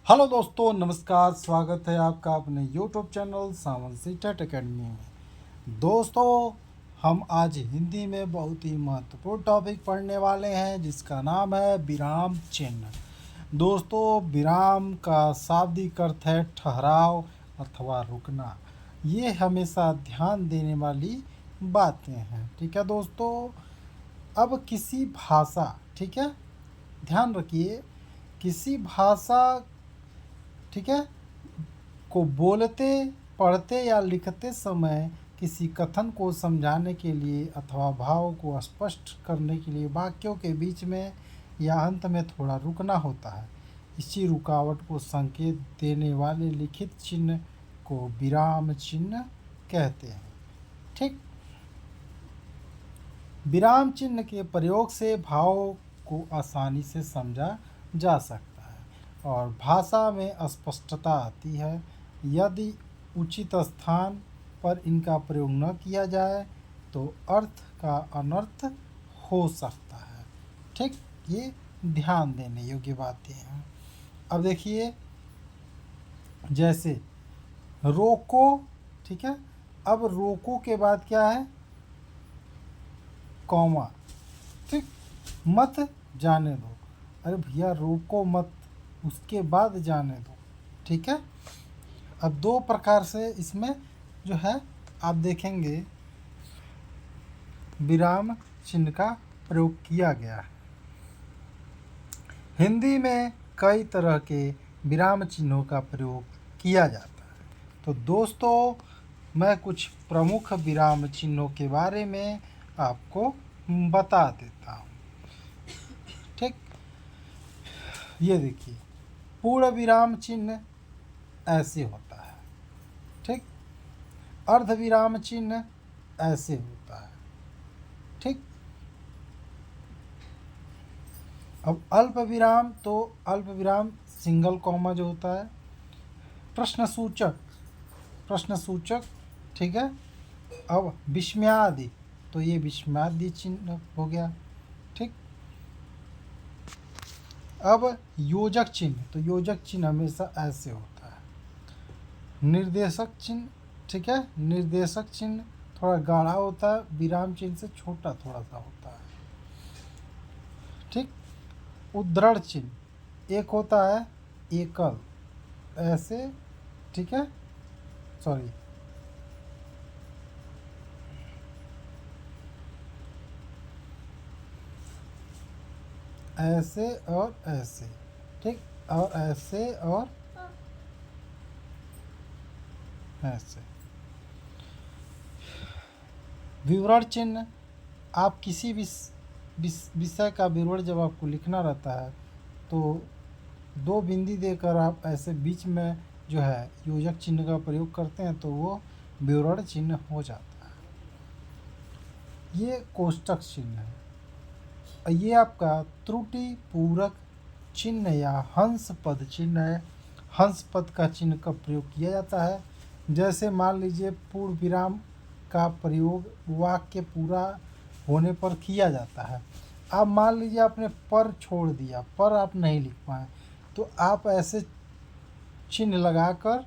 Hello दोस्तों, नमस्कार। स्वागत है आपका अपने यूट्यूब चैनल सावन सीटेट अकेडमी में। दोस्तों, हम आज हिंदी में बहुत ही महत्वपूर्ण टॉपिक पढ़ने वाले हैं जिसका नाम है विराम चिन्ह। दोस्तों, विराम का शाब्दिक अर्थ है ठहराव अथवा रुकना। ये हमेशा ध्यान देने वाली बातें हैं। ठीक है दोस्तों। अब किसी भाषा, ठीक है, ध्यान रखिए, किसी भाषा, ठीक है, को बोलते, पढ़ते या लिखते समय किसी कथन को समझाने के लिए अथवा भाव को स्पष्ट करने के लिए वाक्यों के बीच में या अंत में थोड़ा रुकना होता है। इसी रुकावट को संकेत देने वाले लिखित चिन्ह को विराम चिन्ह कहते हैं। ठीक। विराम चिन्ह के प्रयोग से भाव को आसानी से समझा जा सकता है और भाषा में स्पष्टता आती है। यदि उचित स्थान पर इनका प्रयोग न किया जाए तो अर्थ का अनर्थ हो सकता है। ठीक, ये ध्यान देने योग्य बातें हैं। अब देखिए, जैसे रोको, ठीक है, अब रोको के बाद क्या है, कॉमा। ठीक, मत जाने दो। अरे भैया, रोको मत, उसके बाद जाने दो। ठीक है। अब दो प्रकार से इसमें जो है आप देखेंगे विराम चिन्ह का प्रयोग किया गया है। हिंदी में कई तरह के विराम चिन्हों का प्रयोग किया जाता है। तो दोस्तों, मैं कुछ प्रमुख विराम चिन्हों के बारे में आपको बता देता हूँ। ठीक, ये देखिए, पूर्ण विराम चिन्ह ऐसे होता है। ठीक, अर्ध विराम चिन्ह ऐसे होता है। ठीक, अब अल्प विराम, तो अल्प विराम सिंगल कॉमा जो होता है। प्रश्न सूचक, प्रश्न सूचक, ठीक है। अब विस्मयादि, तो ये विस्मयादि चिन्ह हो गया। ठीक, अब योजक चिन्ह, तो योजक चिन्ह हमेशा ऐसे होता है। निर्देशक चिन्ह, ठीक है, निर्देशक चिन्ह थोड़ा गाढ़ा होता है, विराम चिन्ह से छोटा थोड़ा सा होता है। ठीक, उद्धरण चिन्ह एक होता है एकल, ऐसे, ठीक है, सॉरी, ऐसे और ऐसे। ठीक, और ऐसे और ऐसे। विवरण चिन्ह, आप किसी भी विषय का विवरण जब आपको लिखना रहता है तो दो बिंदी देकर आप ऐसे बीच में जो है योजक चिन्ह का प्रयोग करते हैं तो वो विवरण चिन्ह हो जाता है। ये कोष्टक चिन्ह है। ये आपका त्रुटि पूरक चिन्ह या हंस पद चिन्ह है। हंस पद का चिन्ह का प्रयोग किया जाता है। जैसे मान लीजिए पूर्ण विराम का प्रयोग वाक्य पूरा होने पर किया जाता है। अब मान लीजिए आपने पर छोड़ दिया, पर आप नहीं लिख पाए, तो आप ऐसे चिन्ह लगाकर,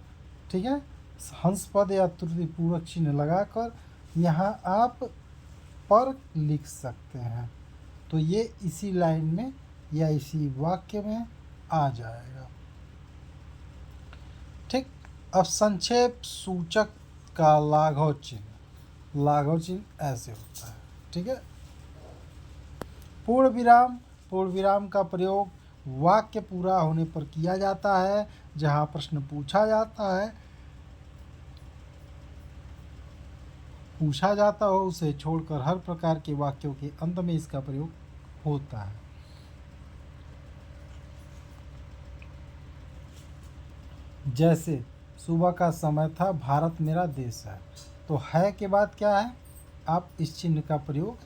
ठीक है, हंस पद या त्रुटि पूरक चिन्ह लगाकर यहाँ आप पर लिख सकते हैं। तो ये इसी लाइन में या इसी वाक्य में आ जाएगा। ठीक, अब संक्षेप सूचक का लाघव चिन्ह, लाघव चिन्ह ऐसे होता है। ठीक है। पूर्ण विराम, पूर्ण विराम का प्रयोग वाक्य पूरा होने पर किया जाता है। जहां प्रश्न पूछा जाता है, पूछा जाता हो उसे छोड़कर हर प्रकार के वाक्यों के अंत में इसका प्रयोग होता है। जैसे सुबह का समय था, भारत मेरा देश है, तो है के बाद क्या है, आप इस चिन्ह का प्रयोग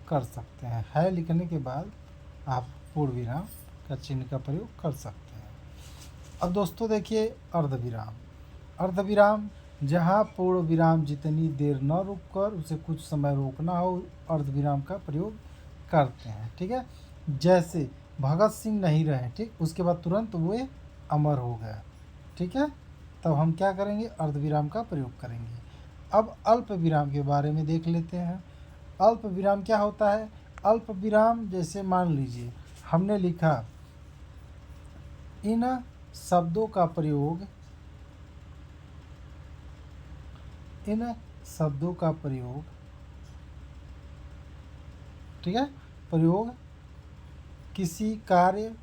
कर सकते हैं। है लिखने के बाद आप पूर्ण विराम का चिन्ह का प्रयोग कर सकते हैं। अब दोस्तों देखिए अर्धविराम, अर्धविराम जहाँ पूर्ण विराम जितनी देर न रुककर उसे कुछ समय रोकना हो, अर्धविराम का प्रयोग करते हैं। ठीक है। जैसे भगत सिंह नहीं रहे, ठीक, उसके बाद तुरंत वे अमर हो गया। ठीक है, तब हम क्या करेंगे, अर्धविराम का प्रयोग करेंगे। अब अल्प विराम के बारे में देख लेते हैं। अल्प विराम क्या होता है? अल्प विराम जैसे मान लीजिए हमने लिखा इन शब्दों का प्रयोग, इन शब्दों का प्रयोग, ठीक है, प्रयोग किसी कार्य,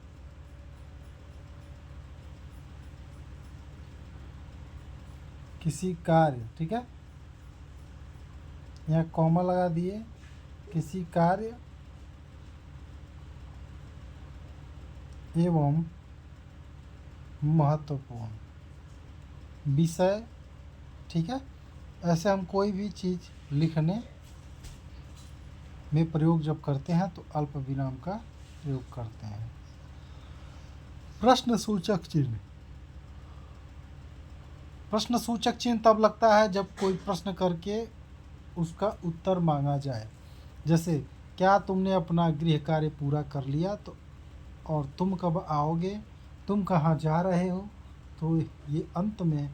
किसी कार्य, ठीक है, यहाँ कॉमा लगा दिए, किसी कार्य एवं महत्वपूर्ण विषय, ठीक है, ऐसे हम कोई भी चीज़ लिखने में प्रयोग जब करते हैं तो अल्प विराम का प्रयोग करते हैं। प्रश्न सूचक चिन्ह, प्रश्न सूचक चिन्ह तब लगता है जब कोई प्रश्न करके उसका उत्तर मांगा जाए। जैसे क्या तुमने अपना गृह कार्य पूरा कर लिया, तो और तुम कब आओगे, तुम कहाँ जा रहे हो, तो ये अंत में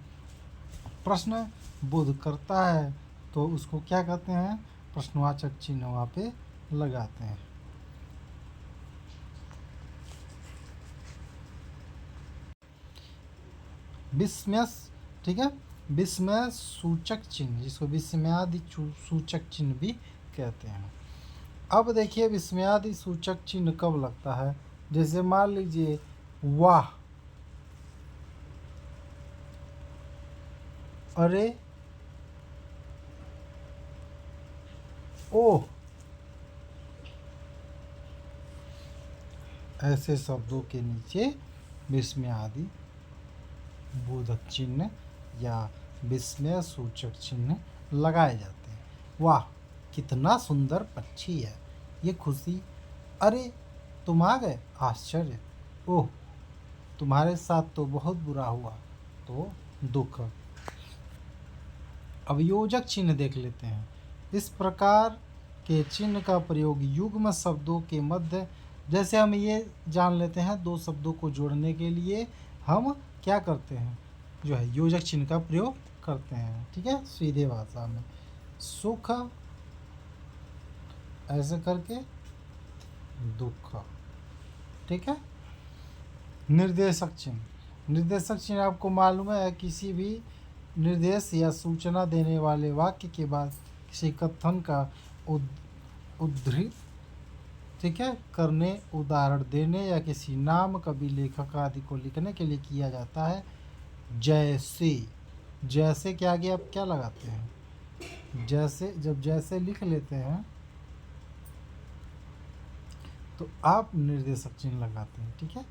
प्रश्न बोध करता है, तो उसको क्या कहते हैं, प्रश्नवाचक चिन्ह वहाँ पे लगाते हैं। विस्मय, ठीक है, विस्मय सूचक चिन्ह, जिसको विस्मयादि सूचक चिन्ह भी कहते हैं। अब देखिए विस्मयादि सूचक चिन्ह कब लगता है, जैसे मान लीजिए वाह, अरे, ओह, ऐसे शब्दों के नीचे विस्मयादि बोधक चिन्ह या विस्मय सूचक चिन्ह लगाए जाते हैं। वाह, कितना सुंदर पक्षी है, ये खुशी, अरे तुम आ गए, आश्चर्य, ओह तुम्हारे साथ तो बहुत बुरा हुआ, तो दुख। अब योजक चिन्ह देख लेते हैं। इस प्रकार के चिन्ह का प्रयोग युग्म शब्दों के मध्य, जैसे हम ये जान लेते हैं दो शब्दों को जोड़ने के लिए हम क्या करते हैं, जो है योजक चिन्ह का प्रयोग करते हैं। ठीक है, सीधे भाषा में सुख ऐसे करके दुख। ठीक है, निर्देशक चिन्ह, निर्देशक चिन्ह आपको मालूम है किसी भी निर्देश या सूचना देने वाले वाक्य के बाद किसी कथन का उद्धृत, ठीक है, करने, उदाहरण देने या किसी नाम, कवि, लेखक आदि को लिखने के लिए किया जाता है। जैसे, जैसे के आगे आप क्या लगाते हैं, जैसे, जब जैसे लिख लेते हैं तो आप निर्देशक चिन्ह लगाते हैं। ठीक है,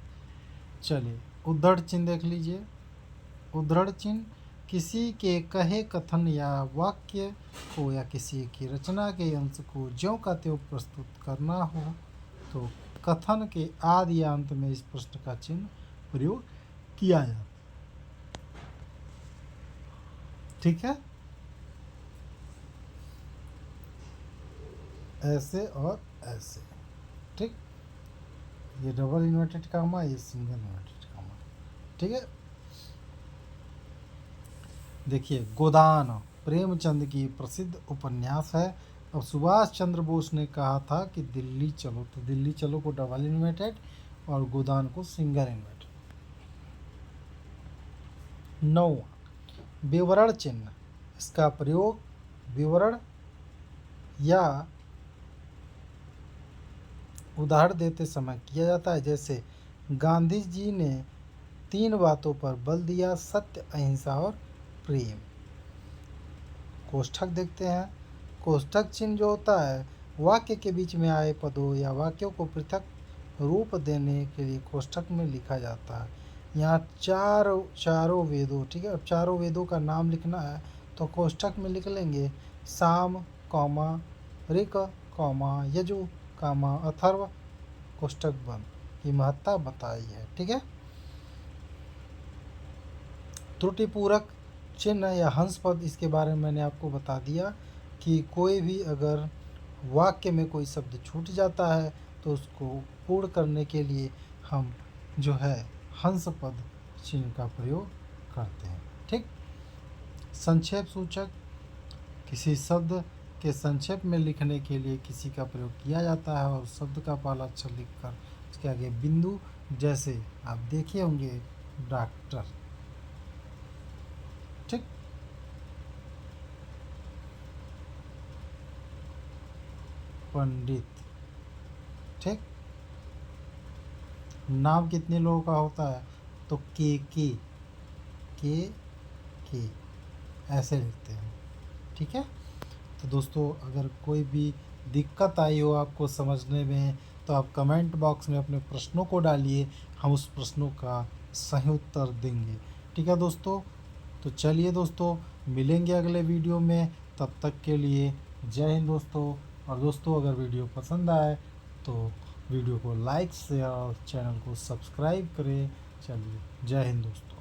चलिए उद्धरण चिन्ह देख लीजिए। उद्धरण चिन्ह किसी के कहे कथन या वाक्य को या किसी की रचना के अंश को ज्यों का त्यों प्रस्तुत करना हो तो कथन के आदि या अंत में इस प्रश्न का चिन्ह प्रयोग किया जाता है। ठीक है, ऐसे और ऐसे। ठीक, ये डबल इन्वर्टेड कामा, ये सिंगल इन्वर्टेड कामा। ठीक है, देखिए गोदान प्रेमचंद की प्रसिद्ध उपन्यास है। अब सुभाष चंद्र बोस ने कहा था कि दिल्ली चलो, तो दिल्ली चलो को डबल इन्वर्टेड और गोदान को सिंगल इन्वर्टेड। 9, विवरण चिन्ह, इसका प्रयोग विवरण या उदाहरण देते समय किया जाता है। जैसे गांधी जी ने 3 बातों पर बल दिया, सत्य, अहिंसा और प्रेम। कोष्ठक देखते हैं। कोष्ठक चिन्ह जो होता है वाक्य के बीच में आए पदों या वाक्यों को पृथक रूप देने के लिए कोष्ठक में लिखा जाता है। यहाँ चारों वेदों, ठीक है, अब चारों वेदों का नाम लिखना है तो कोष्ठक में लिख लेंगे साम, कौमा, ऋक, कौमा, यजु, कामा, अथर्व, कोष्ठक बंद की महत्ता बताई है। ठीक है, त्रुटिपूरक चिन्ह या हंस पद, इसके बारे में मैंने आपको बता दिया कि कोई भी अगर वाक्य में कोई शब्द छूट जाता है तो उसको पूर्ण करने के लिए हम जो है हंस पद चिन्ह का प्रयोग करते हैं। ठीक। संक्षेप सूचक किसी शब्द के संक्षेप में लिखने के लिए किसी का प्रयोग किया जाता है और शब्द का पहला अक्षर लिखकर उसके आगे बिंदु, जैसे आप देखे होंगे डॉक्टर। ठीक। पंडित। ठीक। नाम कितने लोगों का होता है? तो के ऐसे लिखते हैं। ठीक है। तो दोस्तों, अगर कोई भी दिक्कत आई हो आपको समझने में, तो आप कमेंट बॉक्स में अपने प्रश्नों को डालिए, हम उस प्रश्नों का सही उत्तर देंगे। ठीक है दोस्तों। तो चलिए दोस्तों, मिलेंगे अगले वीडियो में। तब तक के लिए जय हिंद दोस्तों। और दोस्तों, अगर वीडियो पसंद आए तो वीडियो को लाइक शेयर और चैनल को सब्सक्राइब करें। चलिए, जय हिंद दोस्तों।